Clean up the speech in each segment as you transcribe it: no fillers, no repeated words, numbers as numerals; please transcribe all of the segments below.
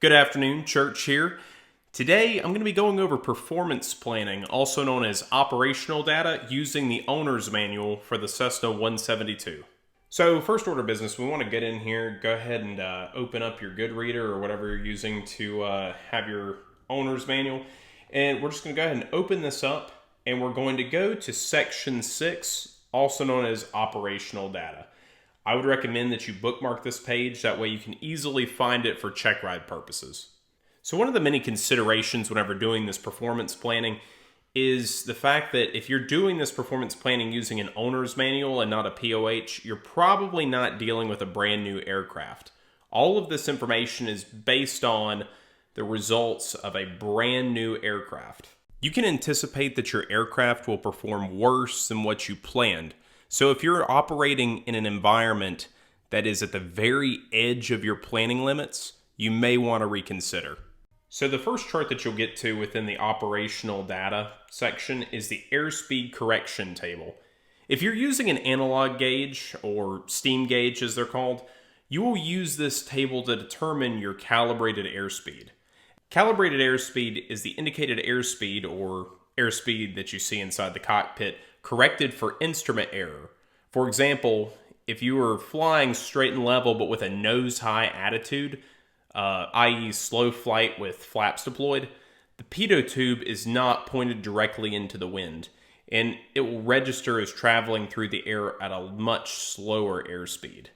Good afternoon, Church here. Today, I'm going to be going over performance planning, also known as operational data, using the owner's manual for the Cessna 172. So, first order of business, we want to get in here, go ahead and open up your Goodreader or whatever you're using to have your owner's manual. And we're just going to go ahead and open this up, and we're going to go to section 6, also known as operational data. I would recommend that you bookmark this page, that way you can easily find it for check ride purposes. So one of the many considerations whenever doing this performance planning is the fact that if you're doing this performance planning using an owner's manual and not a POH, you're probably not dealing with a brand new aircraft. All of this information is based on the results of a brand new aircraft. You can anticipate that your aircraft will perform worse than what you planned. So if you're operating in an environment that is at the very edge of your planning limits, you may want to reconsider. So the first chart that you'll get to within the operational data section is the airspeed correction table. If you're using an analog gauge, or steam gauge as they're called, you will use this table to determine your calibrated airspeed. Calibrated airspeed is the indicated airspeed, or airspeed that you see inside the cockpit, corrected for instrument error. For example, if you were flying straight and level but with a nose-high attitude, i.e. slow flight with flaps deployed, the pitot tube is not pointed directly into the wind, and it will register as traveling through the air at a much slower airspeed.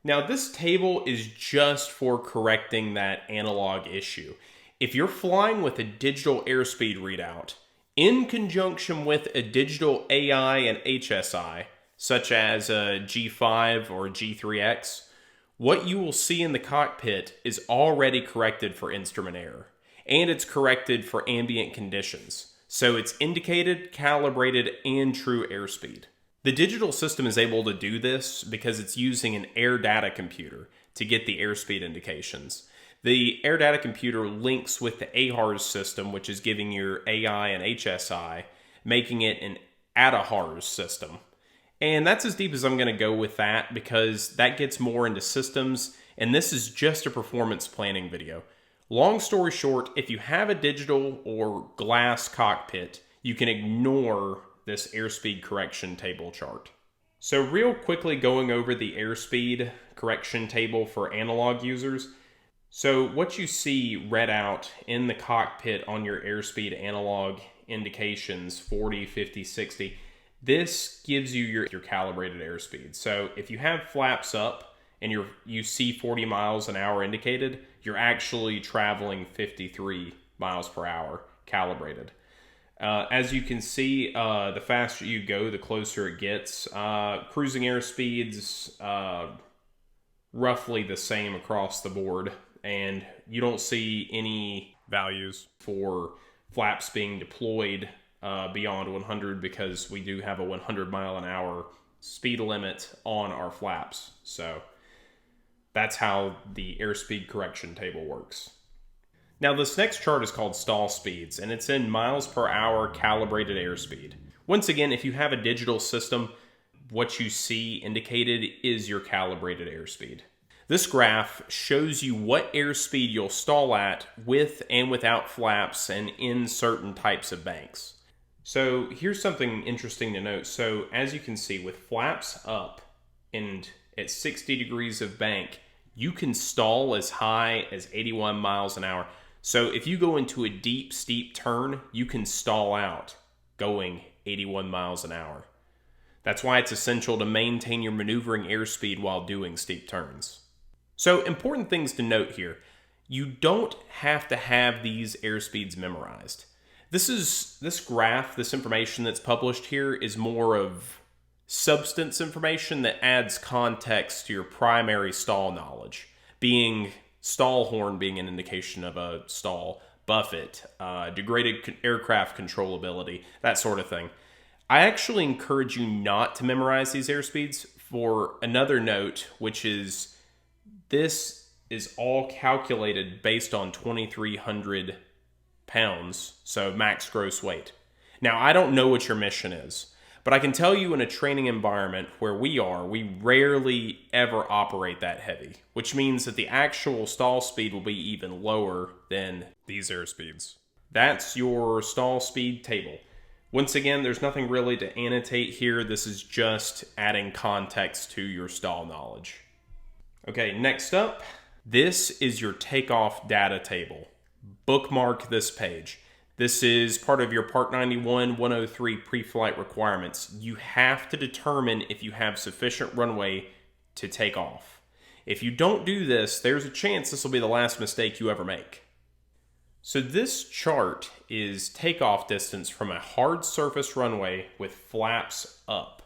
Now, this table is just for correcting that analog issue. If you're flying with a digital airspeed readout, in conjunction with a digital AI and HSI, such as a G5 or G3X, what you will see in the cockpit is already corrected for instrument error, and it's corrected for ambient conditions. So it's indicated, calibrated, and true airspeed. The digital system is able to do this because it's using an air data computer to get the airspeed indications. The air data computer links with the AHARS system, which is giving your AI and HSI, making it an ADAHARS system. And that's as deep as I'm going to go with that because that gets more into systems, and this is just a performance planning video. Long story short, if you have a digital or glass cockpit, you can ignore this airspeed correction table chart. So real quickly going over the airspeed correction table for analog users. So what you see read out in the cockpit on your airspeed analog indications, 40, 50, 60, this gives you your calibrated airspeed. So if you have flaps up and you see 40 miles an hour indicated, you're actually traveling 53 miles per hour calibrated. As you can see, the faster you go, the closer it gets. Cruising airspeeds, roughly the same across the board. And you don't see any values for flaps being deployed beyond 100 because we do have a 100 mile an hour speed limit on our flaps. So that's how the airspeed correction table works. Now this next chart is called stall speeds, and it's in miles per hour calibrated airspeed. Once again, if you have a digital system, what you see indicated is your calibrated airspeed. This graph shows you what airspeed you'll stall at with and without flaps and in certain types of banks. So here's something interesting to note. So as you can see, with flaps up and at 60 degrees of bank, you can stall as high as 81 miles an hour. So if you go into a deep, steep turn, you can stall out going 81 miles an hour. That's why it's essential to maintain your maneuvering airspeed while doing steep turns. So important things to note here. You don't have to have these airspeeds memorized. This graph, this information that's published here is more of substance information that adds context to your primary stall knowledge, being stall horn being an indication of a stall, buffet, degraded aircraft controllability, that sort of thing. I actually encourage you not to memorize these airspeeds for another note, which is this is all calculated based on 2,300 pounds, so max gross weight. Now, I don't know what your mission is, But I can tell you in a training environment where we are, we rarely ever operate that heavy, which means that the actual stall speed will be even lower than these airspeeds. That's your stall speed table. Once again, there's nothing really to annotate here. This is just adding context to your stall knowledge. Okay, next up, this is your takeoff data table. Bookmark this page. This is part of your Part 91 103 pre-flight requirements. You have to determine if you have sufficient runway to take off. If you don't do this, there's a chance this will be the last mistake you ever make. So this chart is takeoff distance from a hard surface runway with flaps up.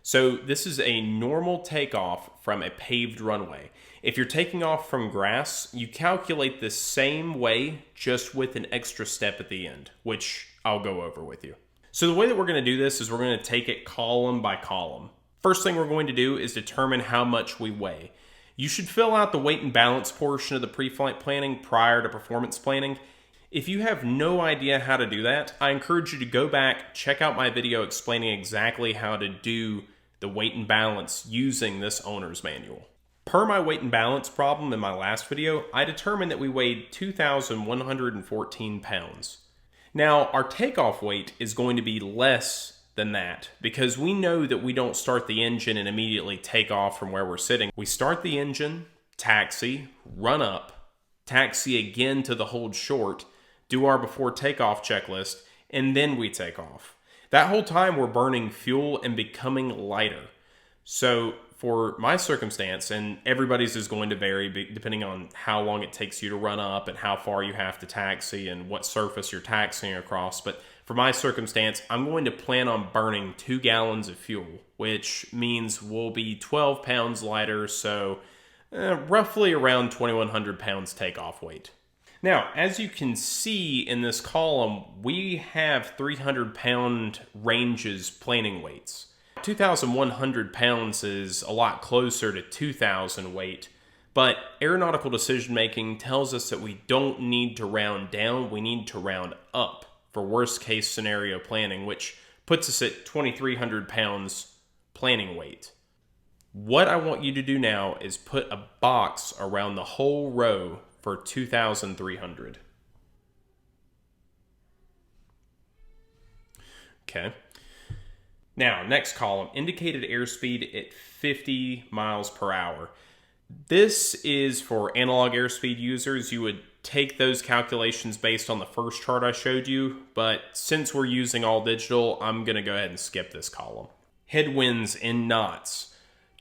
So this is a normal takeoff from a paved runway. If you're taking off from grass, you calculate the same way, just with an extra step at the end, which I'll go over with you. So the way that we're going to do this is we're going to take it column by column. First thing we're going to do is determine how much we weigh. You should fill out the weight and balance portion of the pre-flight planning prior to performance planning. If you have no idea how to do that, I encourage you to go back, check out my video explaining exactly how to do the weight and balance using this owner's manual. Per my weight and balance problem in my last video, I determined that we weighed 2,114 pounds. Now, our takeoff weight is going to be less than that because we know that we don't start the engine and immediately take off from where we're sitting. We start the engine, taxi, run up, taxi again to the hold short, do our before takeoff checklist, and then we take off. That whole time we're burning fuel and becoming lighter. So for my circumstance, and everybody's is going to vary depending on how long it takes you to run up and how far you have to taxi and what surface you're taxiing across, but for my circumstance, I'm going to plan on burning 2 gallons of fuel, which means we'll be 12 pounds lighter, so roughly around 2,100 pounds takeoff weight. Now, as you can see in this column, we have 300-pound ranges planning weights. 2,100 pounds is a lot closer to 2,000 weight, but aeronautical decision-making tells us that we don't need to round down, we need to round up for worst-case scenario planning, which puts us at 2,300 pounds planning weight. What I want you to do now is put a box around the whole row for 2,300. Okay. Now, next column, indicated airspeed at 50 miles per hour. This is for analog airspeed users. You would take those calculations based on the first chart I showed you, but since we're using all digital, I'm going to go ahead and skip this column. Headwinds in knots.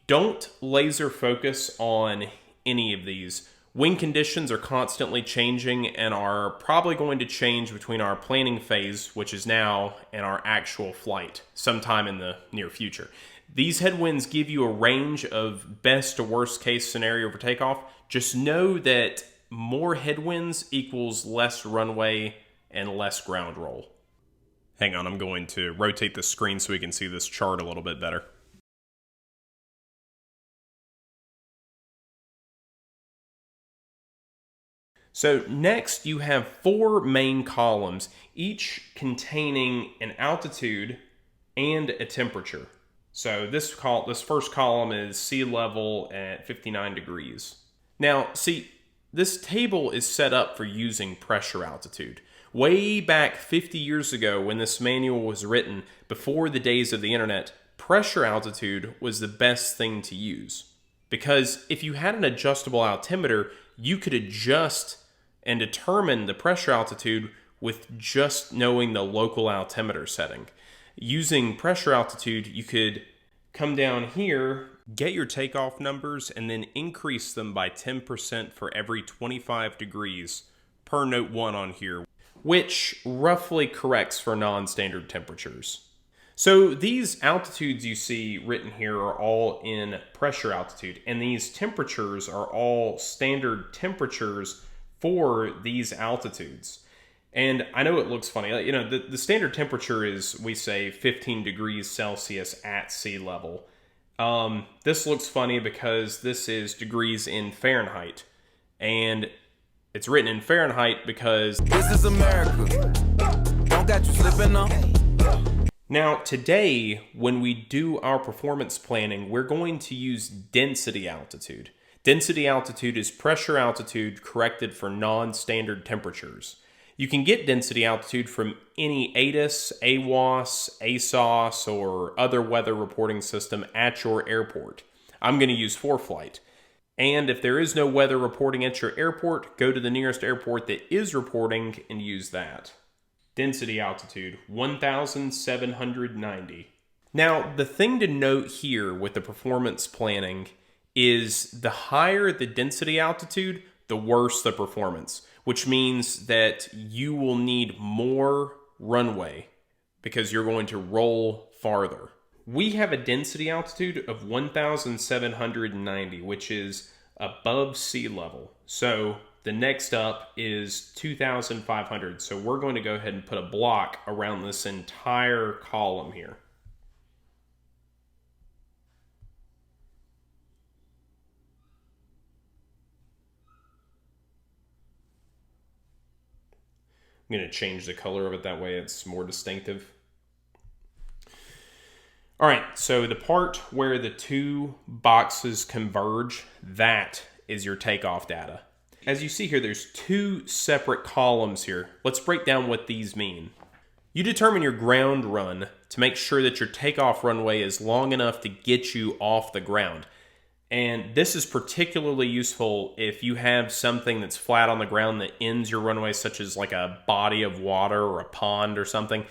Don't laser focus on any of these. Wind conditions are constantly changing and are probably going to change between our planning phase, which is now, and our actual flight sometime in the near future. These headwinds give you a range of best to worst case scenario for takeoff. Just know that more headwinds equals less runway and less ground roll. Hang on, I'm going to rotate the screen so we can see this chart a little bit better. So next you have 4 main columns, each containing an altitude and a temperature. So this first column is sea level at 59 degrees. Now, see, this table is set up for using pressure altitude. Way back 50 years ago when this manual was written, before the days of the internet, pressure altitude was the best thing to use. Because if you had an adjustable altimeter, you could adjust and determine the pressure altitude with just knowing the local altimeter setting. Using pressure altitude, you could come down here, get your takeoff numbers, and then increase them by 10% for every 25 degrees per note 1 on here, which roughly corrects for non-standard temperatures. So these altitudes you see written here are all in pressure altitude, and these temperatures are all standard temperatures for these altitudes. And I know it looks funny, you know, the standard temperature is, we say, 15 degrees Celsius at sea level. This looks funny because this is degrees in Fahrenheit, and it's written in Fahrenheit because this is America. Don't got you slipping up. Now, today, when we do our performance planning, we're going to use density altitude. Density altitude is pressure altitude corrected for non-standard temperatures. You can get density altitude from any ATIS, AWOS, ASOS, or other weather reporting system at your airport. I'm going to use ForeFlight. And if there is no weather reporting at your airport, go to the nearest airport that is reporting and use that. Density altitude, 1,790. Now, the thing to note here with the performance planning is the higher the density altitude, the worse the performance, which means that you will need more runway because you're going to roll farther. We have a density altitude of 1,790, which is above sea level. So the next up is 2,500. So we're going to go ahead and put a block around this entire column here. I'm going to change the color of it, that way it's more distinctive. All right, so the part where the two boxes converge, that is your takeoff data. As you see here, there's two separate columns here. Let's break down what these mean. You determine your ground run to make sure that your takeoff runway is long enough to get you off the ground. And this is particularly useful if you have something that's flat on the ground that ends your runway, such as like a body of water or a pond or something.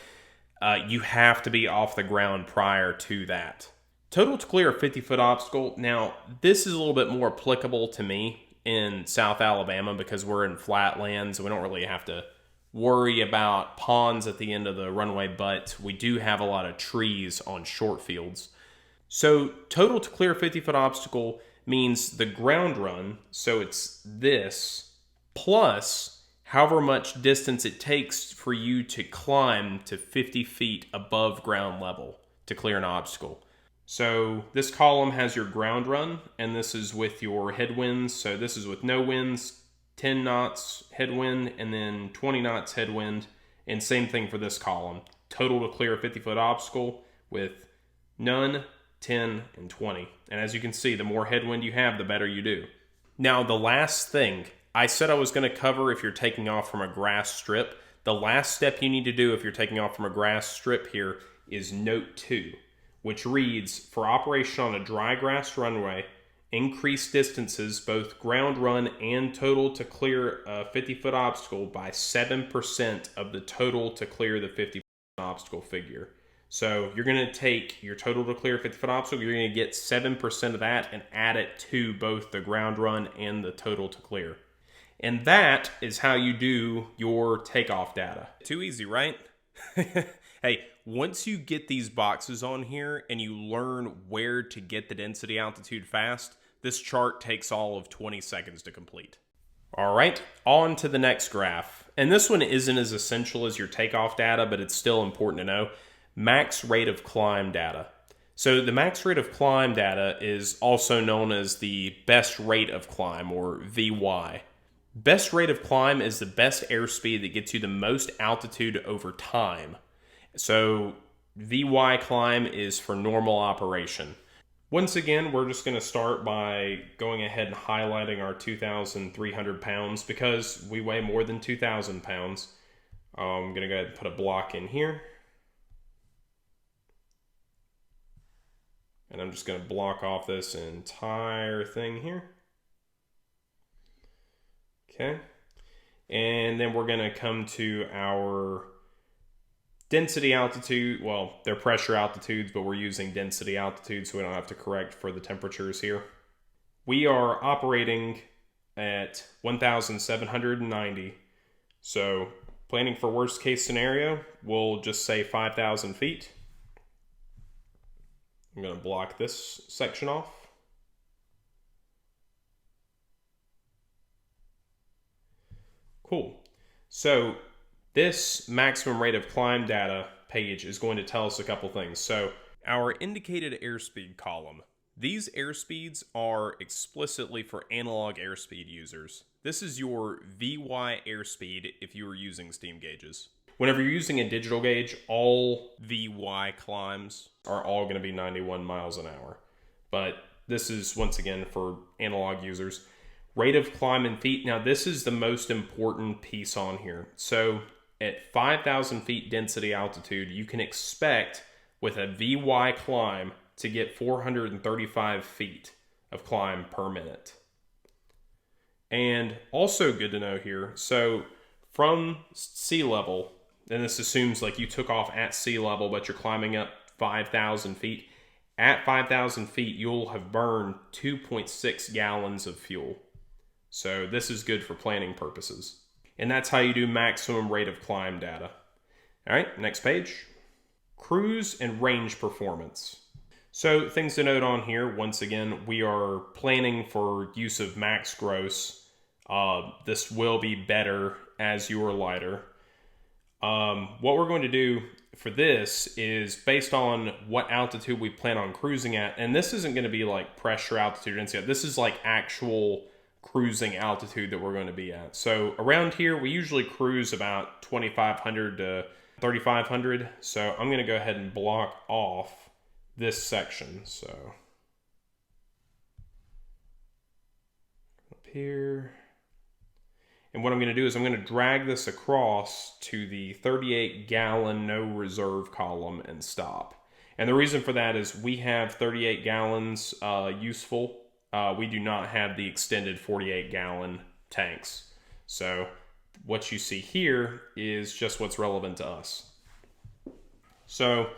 You have to be off the ground prior to that. Total to clear a 50-foot obstacle. Now, this is a little bit more applicable to me in South Alabama because we're in flatlands, so we don't really have to worry about ponds at the end of the runway, but we do have a lot of trees on short fields. So total to clear a 50-foot obstacle means the ground run, so it's this, plus however much distance it takes for you to climb to 50 feet above ground level to clear an obstacle. So this column has your ground run, and this is with your headwinds. So this is with no winds, 10 knots headwind, and then 20 knots headwind. And same thing for this column. Total to clear a 50-foot obstacle with none, 10, and 20. And as you can see, the more headwind you have, the better you do. Now, the last thing, I said I was going to cover if you're taking off from a grass strip. The last step you need to do if you're taking off from a grass strip here is Note 2, which reads, for operation on a dry grass runway, increase distances, both ground run and total to clear a 50-foot obstacle by 7% of the total to clear the 50-foot obstacle figure. So you're going to take your total to clear 50-foot obstacle, you're going to get 7% of that and add it to both the ground run and the total to clear. And that is how you do your takeoff data. Too easy, right? Hey, once you get these boxes on here and you learn where to get the density altitude fast, this chart takes all of 20 seconds to complete. All right, on to the next graph. And this one isn't as essential as your takeoff data, but it's still important to know. Max rate of climb data. So the max rate of climb data is also known as the best rate of climb, or VY. Best rate of climb is the best airspeed that gets you the most altitude over time. So VY climb is for normal operation. Once again, we're just going to start by going ahead and highlighting our 2,300 pounds because we weigh more than 2,000 pounds. I'm going to go ahead and put a block in here. And I'm just going to block off this entire thing here. Okay. And then we're going to come to our density altitude. Well, they're pressure altitudes, but we're using density altitude so we don't have to correct for the temperatures here. We are operating at 1,790. So planning for worst case scenario, we'll just say 5,000 feet. I'm going to block this section off. Cool. So this maximum rate of climb data page is going to tell us a couple things. So our indicated airspeed column. These airspeeds are explicitly for analog airspeed users. This is your VY airspeed if you are using steam gauges. whenever you're using a digital gauge, all VY climbs are all going to be 91 miles an hour. But this is, once again, for analog users. Rate of climb in feet. Now, this is the most important piece on here. So at 5,000 feet density altitude, you can expect with a VY climb to get 435 feet of climb per minute. And also good to know here, so from sea level, and this assumes like you took off at sea level, but you're climbing up 5,000 feet. At 5,000 feet, you'll have burned 2.6 gallons of fuel. So this is good for planning purposes. And that's how you do maximum rate of climb data. All right, next page. Cruise and range performance. So things to note on here, once again, we are planning for use of max gross. This will be better as you are lighter. What we're going to do for this is based on what altitude we plan on cruising at, and this isn't going to be like pressure altitude density. This is like actual cruising altitude that we're going to be at. So around here, we usually cruise about 2,500 to 3,500. So I'm going to go ahead and block off this section. So up here. And what I'm going to do is I'm going to drag this across to the 38-gallon no reserve column and stop. And the reason for that is we have 38 gallons useful. We do not have the extended 48-gallon tanks. So what you see here is just what's relevant to us. So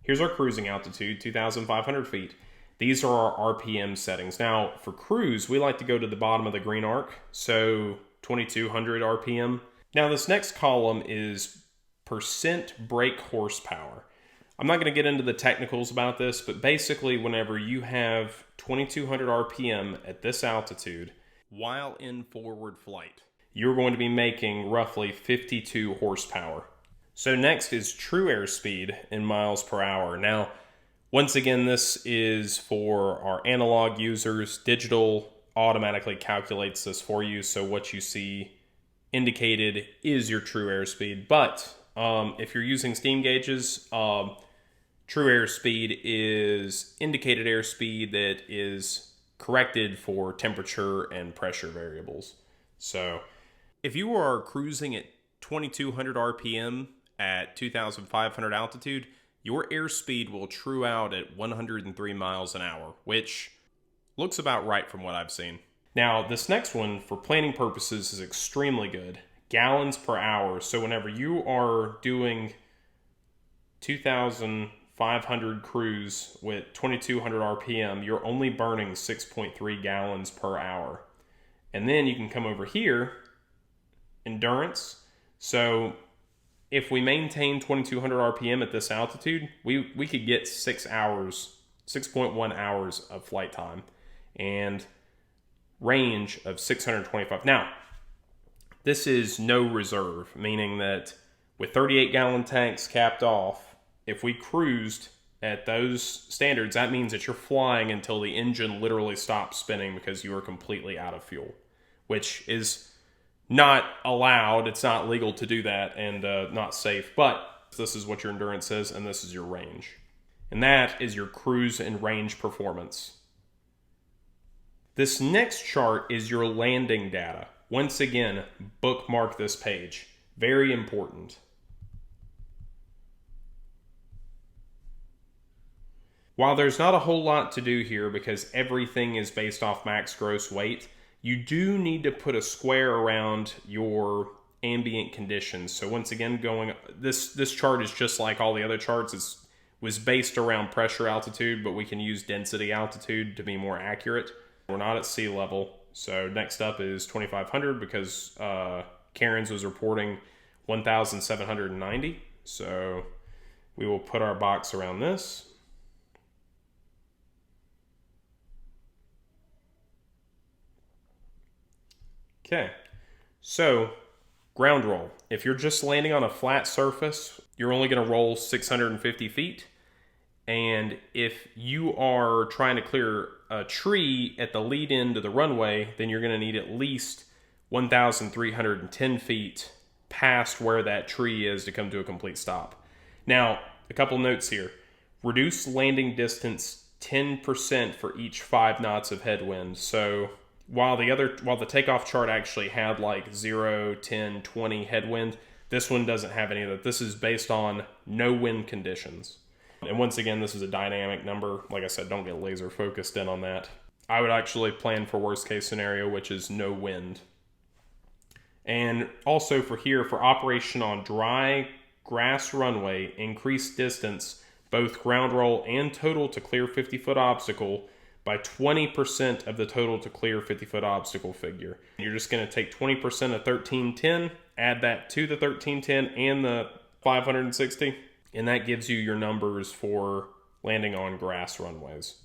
here's our cruising altitude, 2,500 feet. These are our RPM settings. Now for cruise, we like to go to the bottom of the green arc. So 2,200 RPM. Now this next column is percent brake horsepower. I'm not going to get into the technicals about this, but basically whenever you have 2,200 RPM at this altitude, while in forward flight, you're going to be making roughly 52 horsepower. So next is true airspeed in miles per hour. Now, once again, this is for our analog users. Digital automatically calculates this for you, so what you see indicated is your true airspeed. But if you're using steam gauges, true airspeed is indicated airspeed that is corrected for temperature and pressure variables. So if you are cruising at 2,200 RPM at 2,500 altitude, your airspeed will true out at 103 miles an hour, which looks about right from what I've seen. Now, this next one, for planning purposes, is extremely good. Gallons per hour. So whenever you are doing 2,500 cruise with 2,200 RPM, you're only burning 6.3 gallons per hour. And then you can come over here, endurance. So if we maintain 2,200 RPM at this altitude, we could get 6.1 hours of flight time and range of 625. Now, this is no reserve, meaning that with 38-gallon tanks capped off, if we cruised at those standards, that means that you're flying until the engine literally stops spinning because you are completely out of fuel, which is not allowed. It's not legal to do that and not safe, but this is what your endurance is and this is your range. And that is your cruise and range performance. This next chart is your landing data. Once again, bookmark this page. Very important. While there's not a whole lot to do here because everything is based off max gross weight, you do need to put a square around your ambient conditions. So once again, this chart is just like all the other charts. It was based around pressure altitude, but we can use density altitude to be more accurate. We're not at sea level. So next up is 2,500 because Karen's was reporting 1,790. So we will put our box around this. Okay, so ground roll. If you're just landing on a flat surface, you're only going to roll 650 feet. And if you are trying to clear a tree at the lead end of the runway, then you're going to need at least 1,310 feet past where that tree is to come to a complete stop. Now, a couple notes here. Reduce landing distance 10% for each 5 knots of headwind. So while the takeoff chart actually had like 0, 10, 20 headwind, this one doesn't have any of that. This is based on no wind conditions. And once again, this is a dynamic number. Like I said, don't get laser focused in on that. I would actually plan for worst case scenario, which is no wind. And also for here, for operation on dry grass runway, increase distance, both ground roll and total to clear 50-foot obstacle by 20% of the total to clear 50-foot obstacle figure. You're just going to take 20% of 1310, add that to the 1310 and the 560, and that gives you your numbers for landing on grass runways.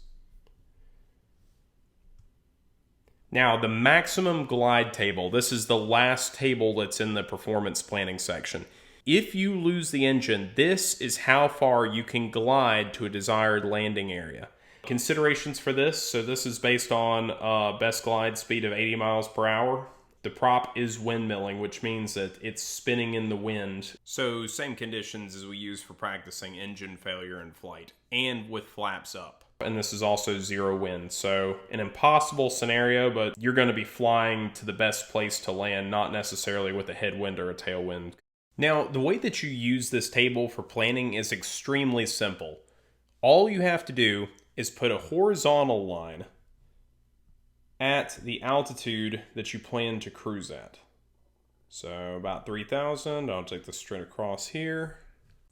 Now, the maximum glide table, this is the last table that's in the performance planning section. If you lose the engine, this is how far you can glide to a desired landing area. Considerations for this, so this is based on best glide speed of 80 miles per hour. The prop is windmilling, which means that it's spinning in the wind. So same conditions as we use for practicing engine failure in flight, and with flaps up. And this is also zero wind, so an impossible scenario, but you're going to be flying to the best place to land, not necessarily with a headwind or a tailwind. Now, the way that you use this table for planning is extremely simple. All you have to do is put a horizontal line at the altitude that you plan to cruise at. So about 3,000, I'll take this straight across here.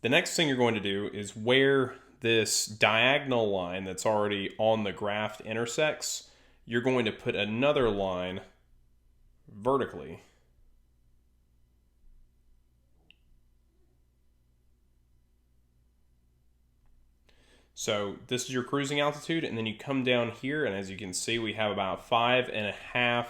The next thing you're going to do is where this diagonal line that's already on the graph intersects, you're going to put another line vertically. So this is your cruising altitude, and then you come down here, and as you can see, we have about 5.5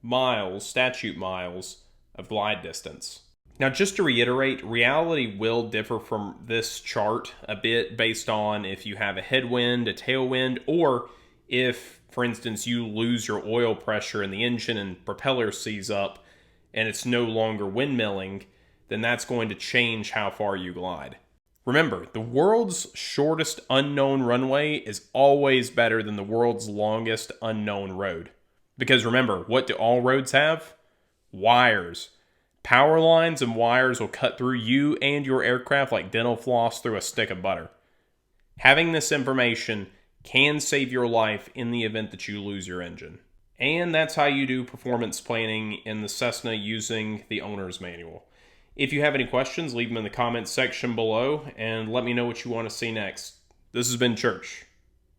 miles, statute miles, of glide distance. Now, just to reiterate, reality will differ from this chart a bit based on if you have a headwind, a tailwind, or if, for instance, you lose your oil pressure in the engine and propeller seize up and it's no longer windmilling, then that's going to change how far you glide. Remember, the world's shortest unknown runway is always better than the world's longest unknown road. Because remember, what do all roads have? Wires. Power lines and wires will cut through you and your aircraft like dental floss through a stick of butter. Having this information can save your life in the event that you lose your engine. And that's how you do performance planning in the Cessna using the owner's manual. If you have any questions, leave them in the comments section below and let me know what you want to see next. This has been Church.